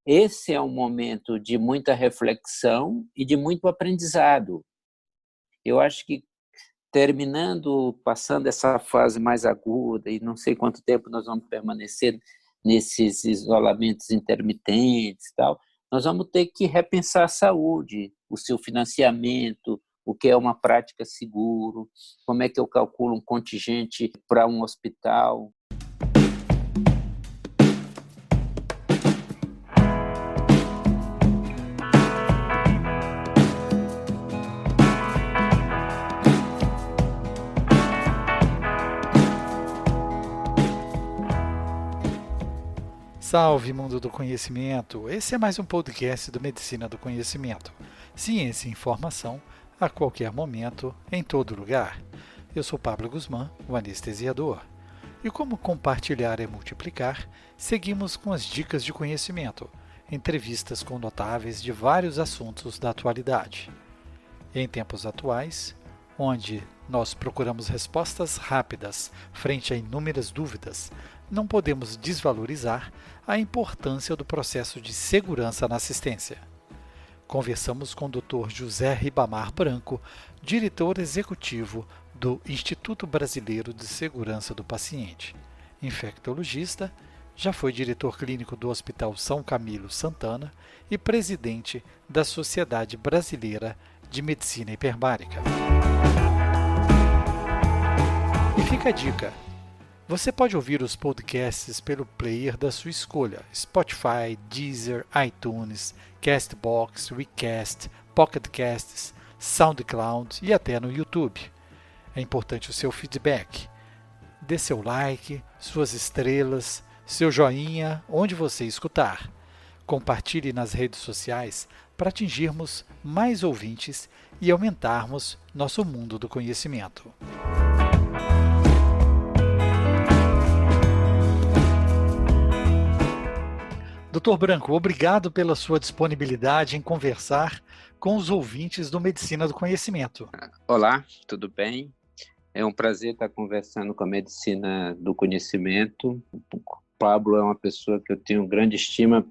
esse é um momento de muita reflexão e de muito aprendizado. Eu acho que passando essa fase mais aguda, e não sei quanto tempo nós vamos permanecer nesses isolamentos intermitentes e tal, nós vamos ter que repensar a saúde, o seu financiamento, o que é uma prática seguro, como é que eu calculo um contingente para um hospital. Salve, mundo do conhecimento! Esse é mais um podcast do Medicina do Conhecimento. Ciência e informação a qualquer momento, em todo lugar. Eu sou Pablo Guzmán, o anestesiador. E como compartilhar é multiplicar, seguimos com as dicas de conhecimento, entrevistas com notáveis de vários assuntos da atualidade. Em tempos atuais, onde nós procuramos respostas rápidas frente a inúmeras dúvidas, não podemos desvalorizar a importância do processo de segurança na assistência. Conversamos com o Dr. José Ribamar Branco, diretor executivo do Instituto Brasileiro de Segurança do Paciente, infectologista, já foi diretor clínico do Hospital São Camilo Santana e presidente da Sociedade Brasileira de Medicina Hiperbárica. E fica a dica: você pode ouvir os podcasts pelo player da sua escolha: Spotify, Deezer, iTunes, Castbox, Recast, Pocket Casts, SoundCloud e até no YouTube. É importante o seu feedback. Dê seu like, suas estrelas, seu joinha, onde você escutar. Compartilhe nas redes sociais para atingirmos mais ouvintes e aumentarmos nosso mundo do conhecimento. Dr. Branco, obrigado pela sua disponibilidade em conversar com os ouvintes do Medicina do Conhecimento. Olá, tudo bem? É um prazer estar conversando com a Medicina do Conhecimento. O Pablo é uma pessoa que eu tenho grande estima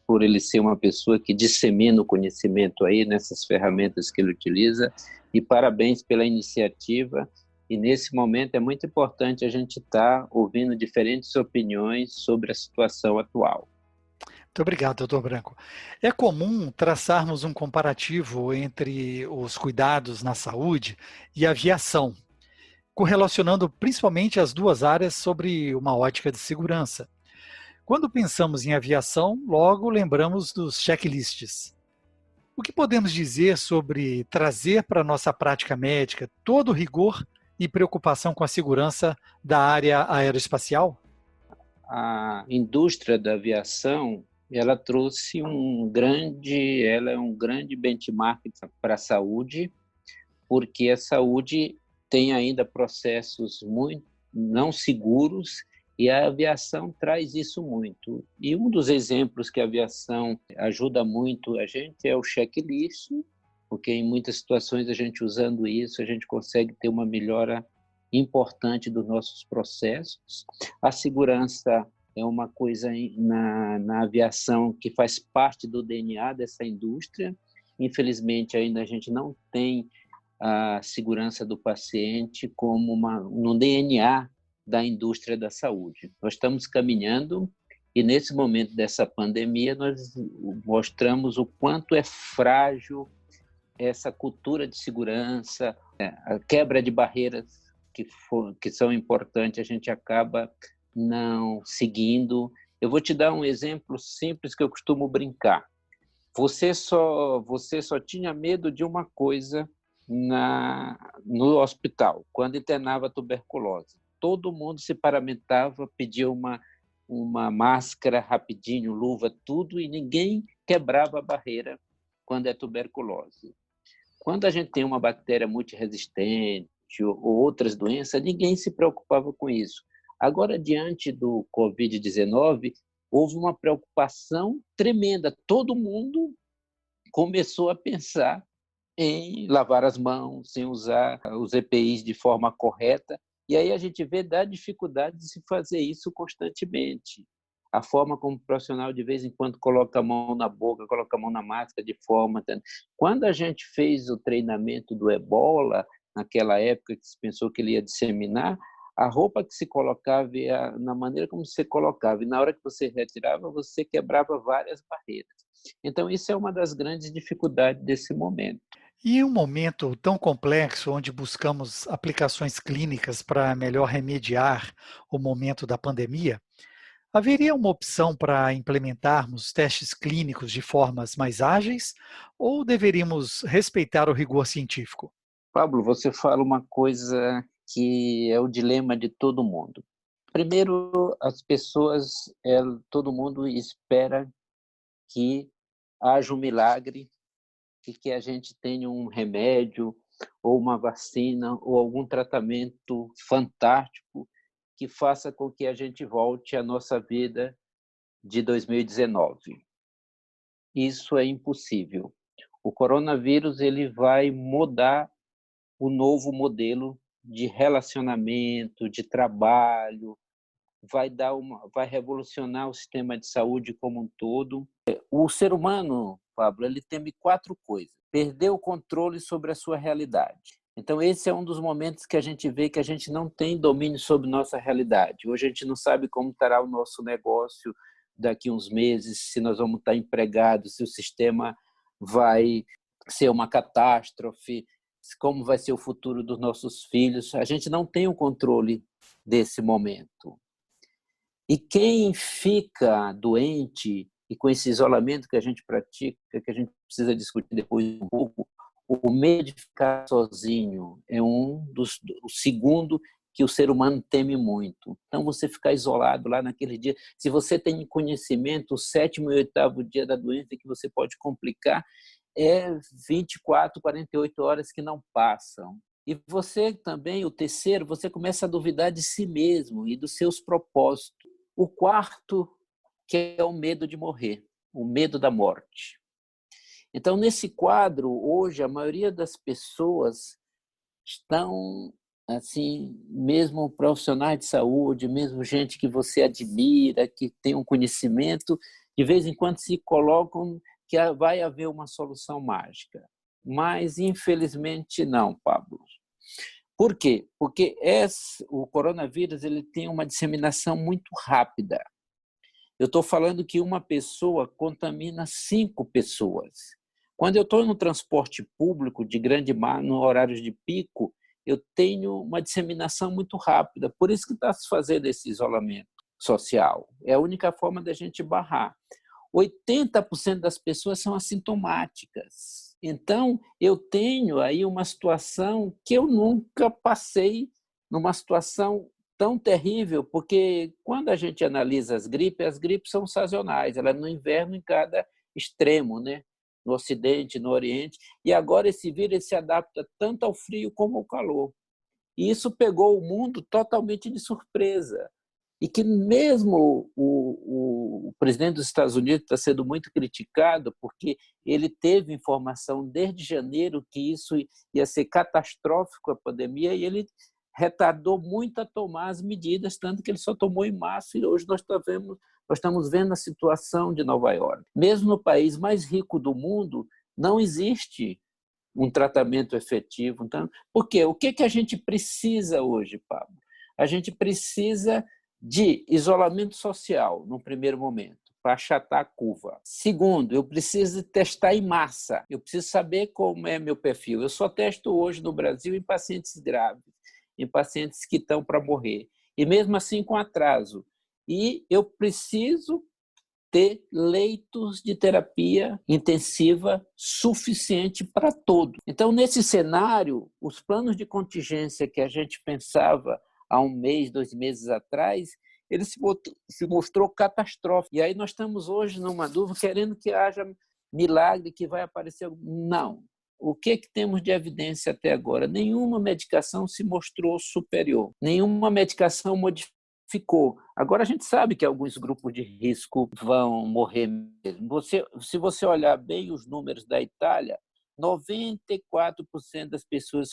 por ele ser uma pessoa que dissemina o conhecimento aí nessas ferramentas que ele utiliza, e parabéns pela iniciativa. E nesse momento é muito importante a gente estar ouvindo diferentes opiniões sobre a situação atual. Muito obrigado, doutor Branco. É comum traçarmos um comparativo entre os cuidados na saúde e a aviação, correlacionando principalmente as duas áreas sobre uma ótica de segurança. Quando pensamos em aviação, logo lembramos dos checklists. O que podemos dizer sobre trazer para a nossa prática médica todo o rigor e preocupação com a segurança da área aeroespacial? A indústria da aviação, ela trouxe ela é um grande benchmark para a saúde, porque a saúde tem ainda processos muito não seguros, e a aviação traz isso muito. E um dos exemplos que a aviação ajuda muito a gente é o checklist, porque em muitas situações a gente usando isso, a gente consegue ter uma melhora importante dos nossos processos. A segurança é uma coisa na aviação que faz parte do DNA dessa indústria. Infelizmente, ainda a gente não tem a segurança do paciente como no DNA da indústria da saúde. Nós estamos caminhando, e nesse momento dessa pandemia nós mostramos o quanto é frágil essa cultura de segurança, a quebra de barreiras que são importantes, a gente acaba não seguindo. Eu vou te dar um exemplo simples que eu costumo brincar. Você só tinha medo de uma coisa no hospital, quando internava tuberculose. Todo mundo se paramentava, pedia uma máscara rapidinho, luva, tudo, e ninguém quebrava a barreira quando é tuberculose. Quando a gente tem uma bactéria multiresistente ou outras doenças, ninguém se preocupava com isso. Agora, diante do Covid-19, houve uma preocupação tremenda. Todo mundo começou a pensar em lavar as mãos, em usar os EPIs de forma correta, e aí a gente vê da dificuldade de se fazer isso constantemente. a forma como o profissional de vez em quando coloca a mão na boca, coloca a mão na máscara de forma... Quando a gente fez o treinamento do Ebola, naquela época que se pensou que ele ia disseminar, a roupa que se colocava, na maneira como você colocava, e na hora que você retirava, você quebrava várias barreiras. Então, isso é uma das grandes dificuldades desse momento. E em um momento tão complexo, onde buscamos aplicações clínicas para melhor remediar o momento da pandemia, haveria uma opção para implementarmos testes clínicos de formas mais ágeis ou deveríamos respeitar o rigor científico? Pablo, você fala uma coisa que é o dilema de todo mundo. Primeiro, as pessoas, todo mundo espera que haja um milagre e que a gente tenha um remédio ou uma vacina ou algum tratamento fantástico que faça com que a gente volte à nossa vida de 2019. Isso é impossível. O coronavírus ele vai mudar o novo modelo de relacionamento, de trabalho, vai revolucionar o sistema de saúde como um todo. O ser humano, Pablo, ele teme 4 coisas: perder o controle sobre a sua realidade. Então, esse é um dos momentos que a gente vê que a gente não tem domínio sobre nossa realidade. Hoje a gente não sabe como estará o nosso negócio daqui a uns meses, se nós vamos estar empregados, se o sistema vai ser uma catástrofe, como vai ser o futuro dos nossos filhos. A gente não tem o controle desse momento. E quem fica doente, e com esse isolamento que a gente pratica, que a gente precisa discutir depois um pouco, o medo de ficar sozinho é o segundo que o ser humano teme muito. Então, você ficar isolado lá naquele dia, se você tem conhecimento, o 7º e 8º dia da doença que você pode complicar, é 24, 48 horas que não passam. E você também, o terceiro, você começa a duvidar de si mesmo e dos seus propósitos. O quarto, que é o medo de morrer, o medo da morte. Então, nesse quadro, hoje, a maioria das pessoas estão, assim, mesmo profissionais de saúde, mesmo gente que você admira, que tem um conhecimento, de vez em quando se colocam que vai haver uma solução mágica. Mas, infelizmente, não, Pablo. Por quê? Porque o coronavírus ele tem uma disseminação muito rápida. Eu estou falando que uma pessoa contamina 5 pessoas. Quando eu estou no transporte público de grande mar, no horário de pico, eu tenho uma disseminação muito rápida. Por isso que está se fazendo esse isolamento social. É a única forma da gente barrar. 80% das pessoas são assintomáticas. Então, eu tenho aí uma situação que eu nunca passei numa situação tão terrível, porque quando a gente analisa as gripes são sazonais, ela é no inverno em cada extremo, né? No Ocidente, no Oriente, e agora esse vírus ele se adapta tanto ao frio como ao calor. E isso pegou o mundo totalmente de surpresa. E que mesmo o presidente dos Estados Unidos está sendo muito criticado porque ele teve informação desde janeiro que isso ia ser catastrófico, a pandemia, e ele retardou muito a tomar as medidas, tanto que ele só tomou em março e hoje nós estamos vendo a situação de Nova York. Mesmo no país mais rico do mundo, não existe um tratamento efetivo. Então, por quê? O que a gente precisa hoje, Pablo? A gente precisa de isolamento social, no primeiro momento, para achatar a curva. Segundo, eu preciso testar em massa. Eu preciso saber como é meu perfil. Eu só testo hoje no Brasil em pacientes graves, em pacientes que estão para morrer. E mesmo assim com atraso. E eu preciso ter leitos de terapia intensiva suficiente para todos. Então, nesse cenário, os planos de contingência que a gente pensava há 1 mês, 2 meses atrás, ele se mostrou catastrófico. E aí nós estamos hoje numa dúvida, querendo que haja milagre, que vai aparecer. Não. O que temos de evidência até agora? Nenhuma medicação se mostrou superior. Nenhuma medicação modificou. Agora a gente sabe que alguns grupos de risco vão morrer mesmo. Se você olhar bem os números da Itália, 94% das pessoas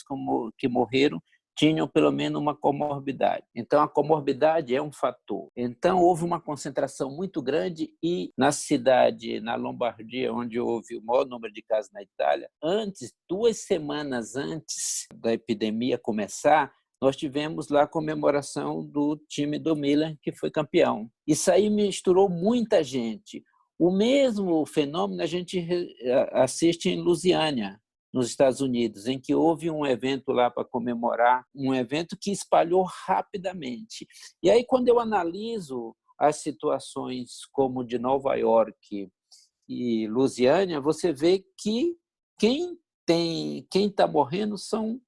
que morreram tinham pelo menos uma comorbidade. Então, a comorbidade é um fator. Então, houve uma concentração muito grande e na cidade, na Lombardia, onde houve o maior número de casos na Itália, 2 semanas antes da epidemia começar, nós tivemos lá a comemoração do time do Milan, que foi campeão. Isso aí misturou muita gente. O mesmo fenômeno a gente assiste em Lusiânia, nos Estados Unidos, em que houve um evento lá para comemorar, um evento que espalhou rapidamente. E aí, quando eu analiso as situações como de Nova York e Lusiânia, você vê que quem está morrendo são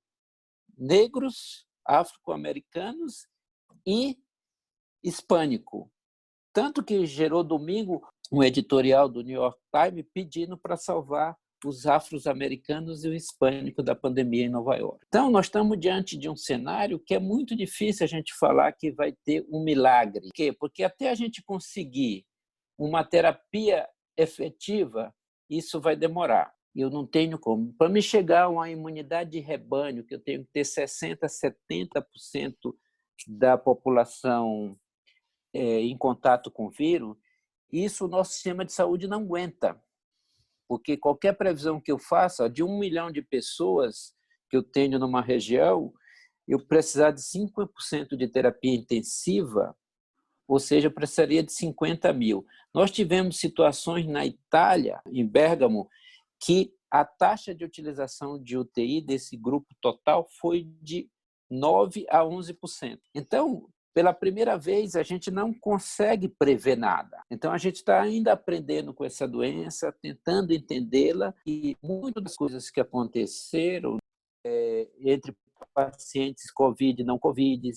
negros, afro-americanos e hispânico. Tanto que gerou domingo um editorial do New York Times pedindo para salvar os afro-americanos e o hispânico da pandemia em Nova York. Então, nós estamos diante de um cenário que é muito difícil a gente falar que vai ter um milagre. Por quê? Porque até a gente conseguir uma terapia efetiva, isso vai demorar. Eu não tenho como. Para me chegar a uma imunidade de rebanho, que eu tenho que ter 60%, 70% da população em contato com o vírus, isso o nosso sistema de saúde não aguenta. Porque qualquer previsão que eu faça, de 1 milhão de pessoas que eu tenho numa região, eu precisar de 5% de terapia intensiva, ou seja, eu precisaria de 50 mil. Nós tivemos situações na Itália, em Bérgamo, que a taxa de utilização de UTI desse grupo total foi de 9% a 11%. Então, pela primeira vez, a gente não consegue prever nada. Então, a gente está ainda aprendendo com essa doença, tentando entendê-la, e muitas das coisas que aconteceram entre pacientes Covid e não Covid,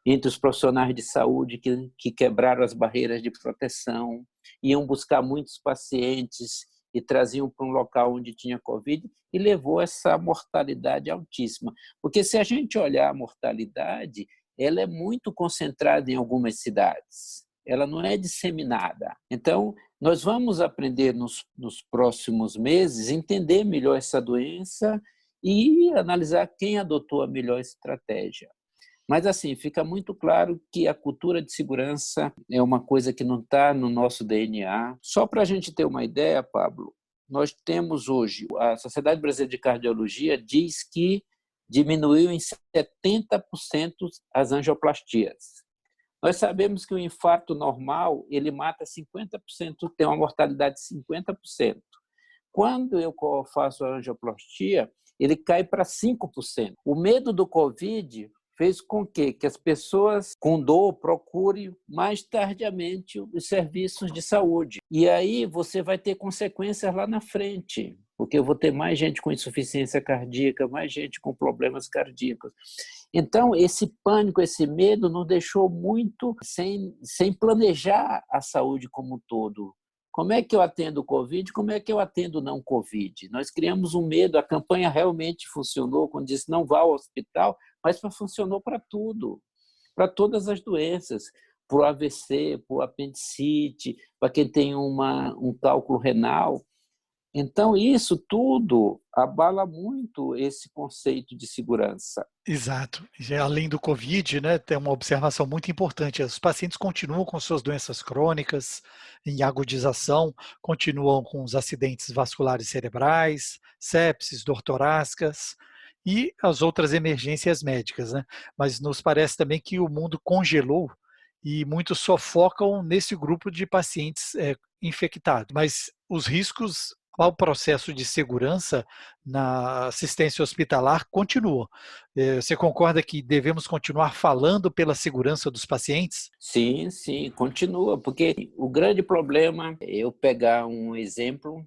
entre os profissionais de saúde que quebraram as barreiras de proteção, iam buscar muitos pacientes e traziam para um local onde tinha Covid e levou essa mortalidade altíssima. Porque se a gente olhar a mortalidade, ela é muito concentrada em algumas cidades, ela não é disseminada. Então, nós vamos aprender nos próximos meses, entender melhor essa doença e analisar quem adotou a melhor estratégia. Mas, assim, fica muito claro que a cultura de segurança é uma coisa que não está no nosso DNA. Só para a gente ter uma ideia, Pablo, nós temos hoje, a Sociedade Brasileira de Cardiologia diz que diminuiu em 70% as angioplastias. Nós sabemos que o infarto normal, ele mata 50%, tem uma mortalidade de 50%. Quando eu faço a angioplastia, ele cai para 5%. O medo do Covid fez com que as pessoas com dor procurem mais tardiamente os serviços de saúde. E aí você vai ter consequências lá na frente, porque eu vou ter mais gente com insuficiência cardíaca, mais gente com problemas cardíacos. Então, esse pânico, esse medo nos deixou muito sem planejar a saúde como um todo. Como é que eu atendo o Covid? Como é que eu atendo o não Covid? Nós criamos um medo, a campanha realmente funcionou, quando disse não vá ao hospital, mas funcionou para tudo, para todas as doenças, para o AVC, para o apendicite, para quem tem um cálculo renal. Então, isso tudo abala muito esse conceito de segurança. Exato. Além do Covid, né, tem uma observação muito importante. Os pacientes continuam com suas doenças crônicas, em agudização, continuam com os acidentes vasculares cerebrais, sepses, dor torácicas e as outras emergências médicas, né? Mas nos parece também que o mundo congelou e muitos só focam nesse grupo de pacientes infectados. Mas os riscos ao processo de segurança na assistência hospitalar continua. Você concorda que devemos continuar falando pela segurança dos pacientes? Sim, sim, continua, porque o grande problema, eu pegar um exemplo,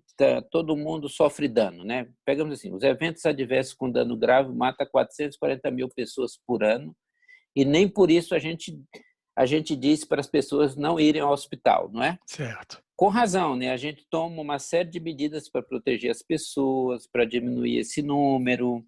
todo mundo sofre dano, né? Pegamos assim, os eventos adversos com dano grave matam 440 mil pessoas por ano, e nem por isso a gente diz para as pessoas não irem ao hospital, não é? Certo. Com razão, né? A gente toma uma série de medidas para proteger as pessoas, para diminuir esse número.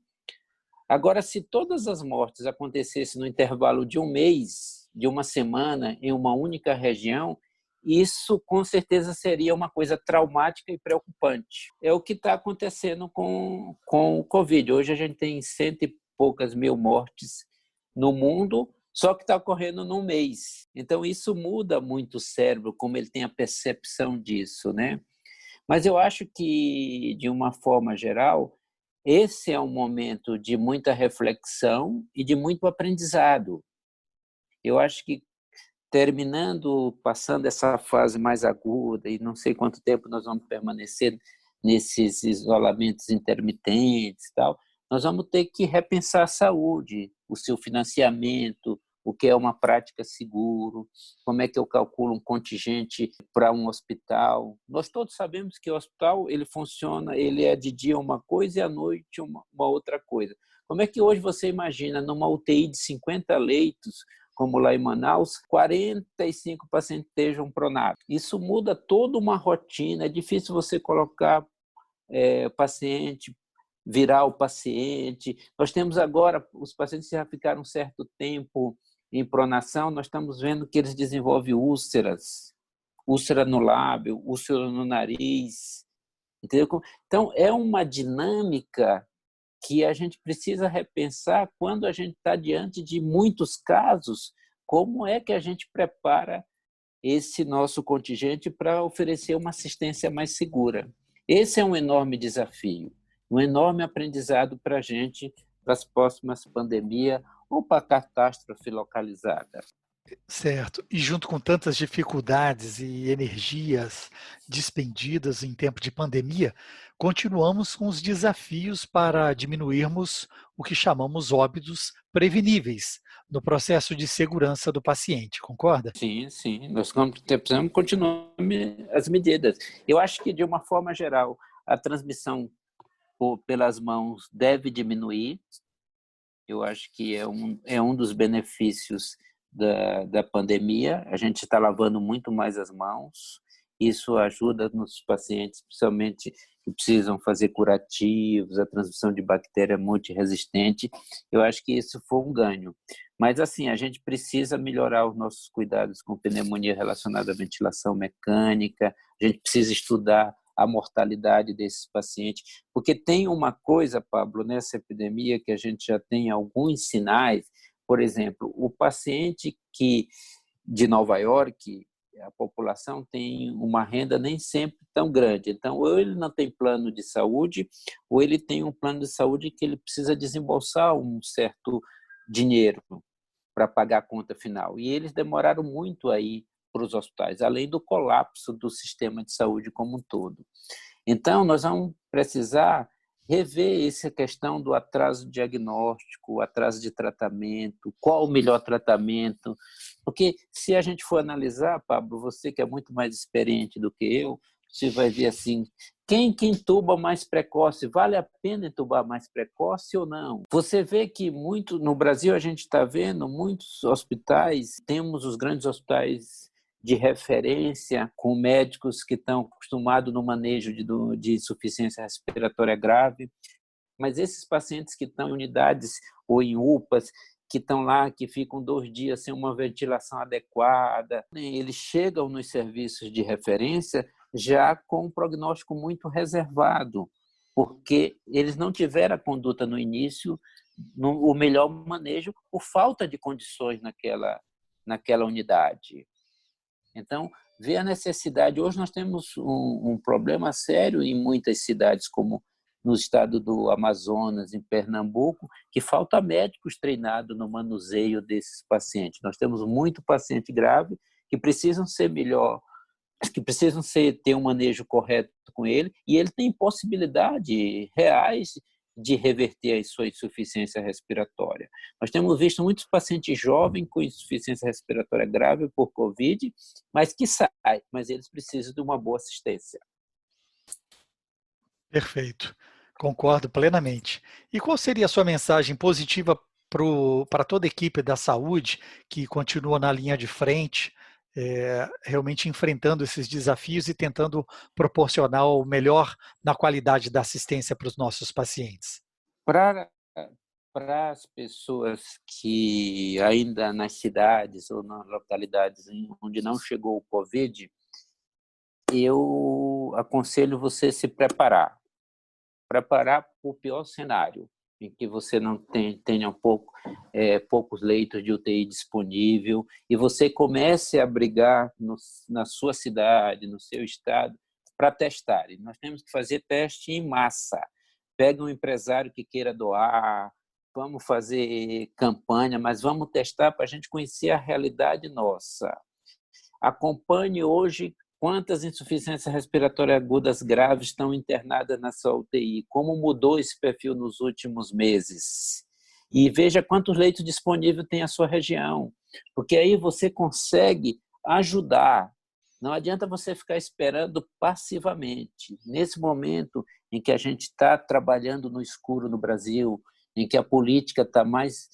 Agora, se todas as mortes acontecessem no intervalo de um mês, de uma semana, em uma única região, isso com certeza seria uma coisa traumática e preocupante. É o que está acontecendo com o Covid. Hoje a gente tem 100 e poucas mil mortes no mundo, só que está ocorrendo num mês. Então, isso muda muito o cérebro, como ele tem a percepção disso, né? Mas eu acho que, de uma forma geral, esse é um momento de muita reflexão e de muito aprendizado. Eu acho que passando essa fase mais aguda, e não sei quanto tempo nós vamos permanecer nesses isolamentos intermitentes e tal, nós vamos ter que repensar a saúde, o seu financiamento, o que é uma prática seguro, como é que eu calculo um contingente para um hospital. Nós todos sabemos que o hospital ele funciona, ele é de dia uma coisa e à noite uma outra coisa. Como é que hoje você imagina numa UTI de 50 leitos, como lá em Manaus, 45 pacientes estejam pronados? Isso muda toda uma rotina, é difícil você colocar paciente, virar o paciente. Nós temos agora, os pacientes já ficaram um certo tempo em pronação, nós estamos vendo que eles desenvolvem úlceras, úlcera no lábio, úlcera no nariz, entendeu? Então, é uma dinâmica que a gente precisa repensar quando a gente está diante de muitos casos, como é que a gente prepara esse nosso contingente para oferecer uma assistência mais segura. Esse é um enorme desafio, um enorme aprendizado para a gente, para as próximas pandemias ou para a catástrofe localizada. Certo. E junto com tantas dificuldades e energias despendidas em tempo de pandemia, continuamos com os desafios para diminuirmos o que chamamos óbitos preveníveis no processo de segurança do paciente, concorda? Sim, sim, nós precisamos continuar as medidas. Eu acho que, de uma forma geral, a transmissão pelas mãos deve diminuir. Eu acho que é um dos benefícios da pandemia. A gente está lavando muito mais as mãos. Isso ajuda nos pacientes, principalmente que precisam fazer curativos, a transmissão de bactéria multiresistente. Eu acho que isso foi um ganho. Mas, assim, a gente precisa melhorar os nossos cuidados com pneumonia relacionada à ventilação mecânica, a gente precisa estudar a mortalidade desses pacientes, porque tem uma coisa, Pablo, nessa epidemia que a gente já tem alguns sinais, por exemplo, o paciente de Nova York, a população tem uma renda nem sempre tão grande, então ou ele não tem plano de saúde, ou ele tem um plano de saúde que ele precisa desembolsar um certo dinheiro para pagar a conta final, e eles demoraram muito aí para os hospitais, além do colapso do sistema de saúde como um todo. Então, nós vamos precisar rever essa questão do atraso diagnóstico, o atraso de tratamento, qual o melhor tratamento, porque se a gente for analisar, Pablo, você que é muito mais experiente do que eu, você vai ver assim, quem que intuba mais precoce, vale a pena intubar mais precoce ou não? Você vê que no Brasil a gente está vendo muitos hospitais, temos os grandes hospitais de referência com médicos que estão acostumados no manejo de insuficiência respiratória grave, mas esses pacientes que estão em unidades ou em UPAs, que estão lá, que ficam 2 dias sem uma ventilação adequada, eles chegam nos serviços de referência já com um prognóstico muito reservado, porque eles não tiveram a conduta no início, o melhor manejo, por falta de condições naquela unidade. Então, vê a necessidade. Hoje nós temos um problema sério em muitas cidades, como no estado do Amazonas, em Pernambuco, que falta médicos treinados no manuseio desses pacientes. Nós temos muito paciente grave que precisam ser melhor, que precisam ter um manejo correto com ele, e ele tem possibilidades reais de reverter a sua insuficiência respiratória. Nós temos visto muitos pacientes jovens com insuficiência respiratória grave por Covid, mas que saem, mas eles precisam de uma boa assistência. Perfeito. Concordo plenamente. E qual seria a sua mensagem positiva para toda a equipe da saúde que continua na linha de frente, realmente enfrentando esses desafios e tentando proporcionar o melhor na qualidade da assistência para os nossos pacientes? Para as pessoas que ainda nas cidades ou nas localidades onde não chegou o Covid, eu aconselho você se preparar para o pior cenário. em que você não tenha poucos leitos de UTI disponível, e você comece a brigar na sua cidade, no seu estado, para testar. E nós temos que fazer teste em massa. Pega um empresário que queira doar, vamos fazer campanha, mas vamos testar para a gente conhecer a realidade nossa. Acompanhe hoje quantas insuficiências respiratórias agudas graves estão internadas na sua UTI, como mudou esse perfil nos últimos meses. E veja quantos leitos disponíveis tem a sua região, porque aí você consegue ajudar. Não adianta você ficar esperando passivamente. Nesse momento em que a gente está trabalhando no escuro no Brasil, em que a política está mais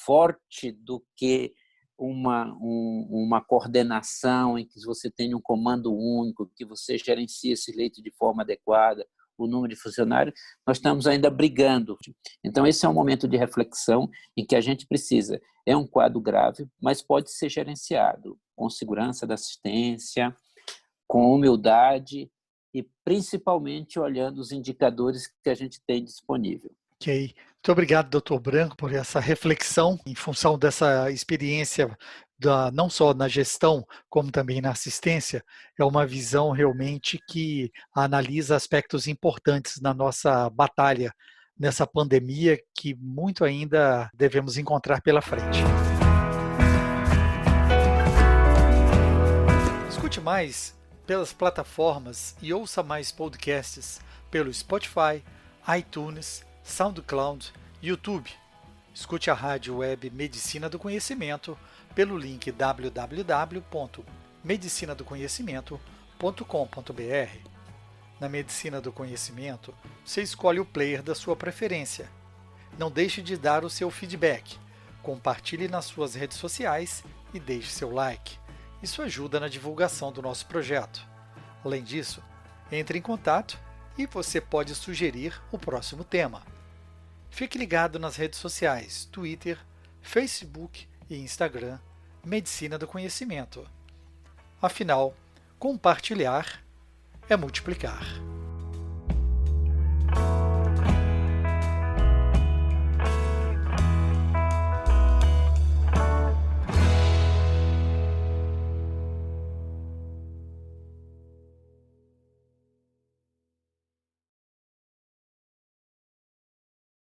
forte do que uma coordenação, em que você tem um comando único, que você gerencia esse leito de forma adequada, o número de funcionários, nós estamos ainda brigando. Então, esse é um momento de reflexão em que a gente precisa. É um quadro grave, mas pode ser gerenciado com segurança da assistência, com humildade e, principalmente, olhando os indicadores que a gente tem disponível. Ok. Muito obrigado, Dr. Branco, por essa reflexão em função dessa experiência não só na gestão, como também na assistência. É uma visão realmente que analisa aspectos importantes na nossa batalha nessa pandemia que muito ainda devemos encontrar pela frente. Escute mais pelas plataformas e ouça mais podcasts pelo Spotify, iTunes, SoundCloud, YouTube. Escute a rádio web Medicina do Conhecimento pelo link www.medicinadoconhecimento.com.br. Na Medicina do Conhecimento, você escolhe o player da sua preferência. Não deixe de dar o seu feedback. Compartilhe nas suas redes sociais e deixe seu like. Isso ajuda na divulgação do nosso projeto. Além disso, entre em contato e você pode sugerir o próximo tema. Fique ligado nas redes sociais, Twitter, Facebook e Instagram, Medicina do Conhecimento. Afinal, compartilhar é multiplicar.